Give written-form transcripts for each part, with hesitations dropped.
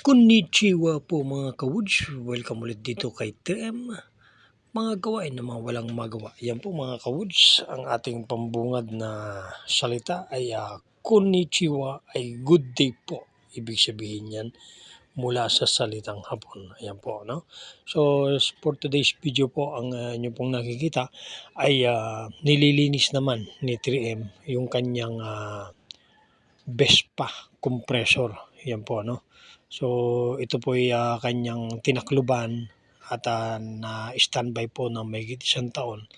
Konnichiwa po mga kawoods, welcome ulit dito kay TM. Mga gawain na mga walang magawa. Yan po mga kawoods, ang ating pambungad na salita ay konnichiwa ay good day po. Ibig sabihin yan mula sa salitang Hapon. Ayan po, no? So for today's video po, ang inyo pong nakikita ay nililinis naman ni 3M yung kanyang Vespa compressor. Yan po, no? So ito po ay kanyang tinakluban at na-standby po ng mahigit 1 taon.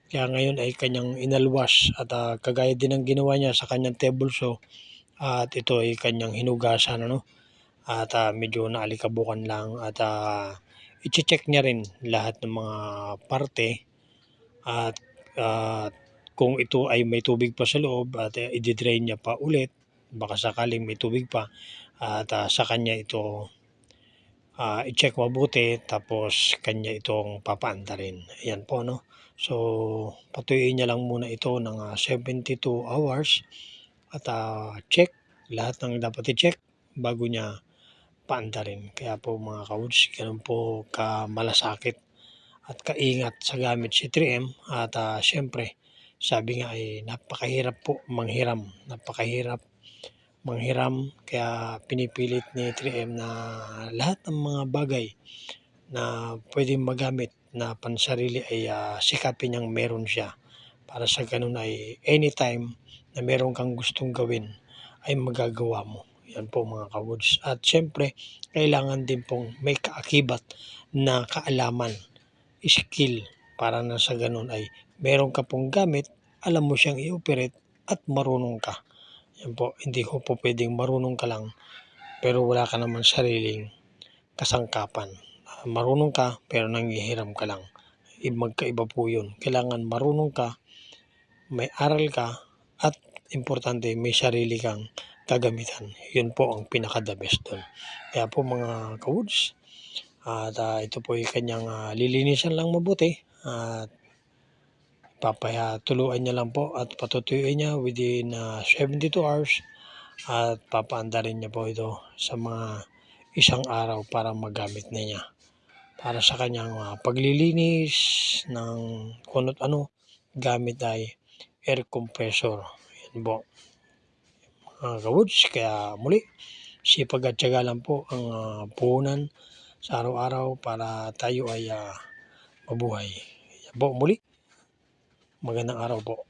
Kaya ngayon ay kanyang inalwas at kagaya din ng ginawa niya sa kanyang table saw, at ito ay kanyang hinugasan, ano? At medyo naalikabukan lang at i-check niya rin lahat ng mga parte at kung ito ay may tubig pa sa loob at i-drain niya pa ulit baka sakaling may tubig pa at sa kanya ito i-check mabuti tapos kanya itong papaandarin. Ayan po, no? So patuyuin niya lang muna ito ng 72 hours at check lahat ng dapat i-check bago niya paandarin. Kaya po mga kawoods, ganun po kamalasakit at kaingat sa gamit si 3M at syempre sabi nga ay napakahirap po napakahirap manghiram, kaya pinipilit ni 3M na lahat ng mga bagay na pwedeng magamit na pansarili ay sikapin niyang meron siya para sa ganun ay anytime na meron kang gustong gawin ay magagawa mo. Yan po mga kawoods. At syempre, kailangan din pong may kaakibat na kaalaman, skill, para na sa ganun ay meron ka pong gamit, alam mo siyang i-operate at marunong ka. Yan po, hindi ko po pwedeng marunong ka lang pero wala ka naman sariling kasangkapan. Marunong ka pero nanghihiram ka lang. Magkaiba po yun. Kailangan marunong ka, may aral ka, at importante may sarili kang kagamitan. Yun po ang pinaka-the best doon. Kaya po mga kawoods, at ito po yung kanyang lilinisan lang mabuti at papatuluan niya lang po at patutuyuin niya within 72 hours at papaandarin niya po ito sa mga 1 araw para magamit na niya para sa kanyang paglilinis ng kunot ano gamit ay air compressor. Yan po mga kawoods, kaya muli sipag at tiyaga lang po ang puhunan sa araw-araw para tayo ay mabuhay. Yan po muli, magandang araw po.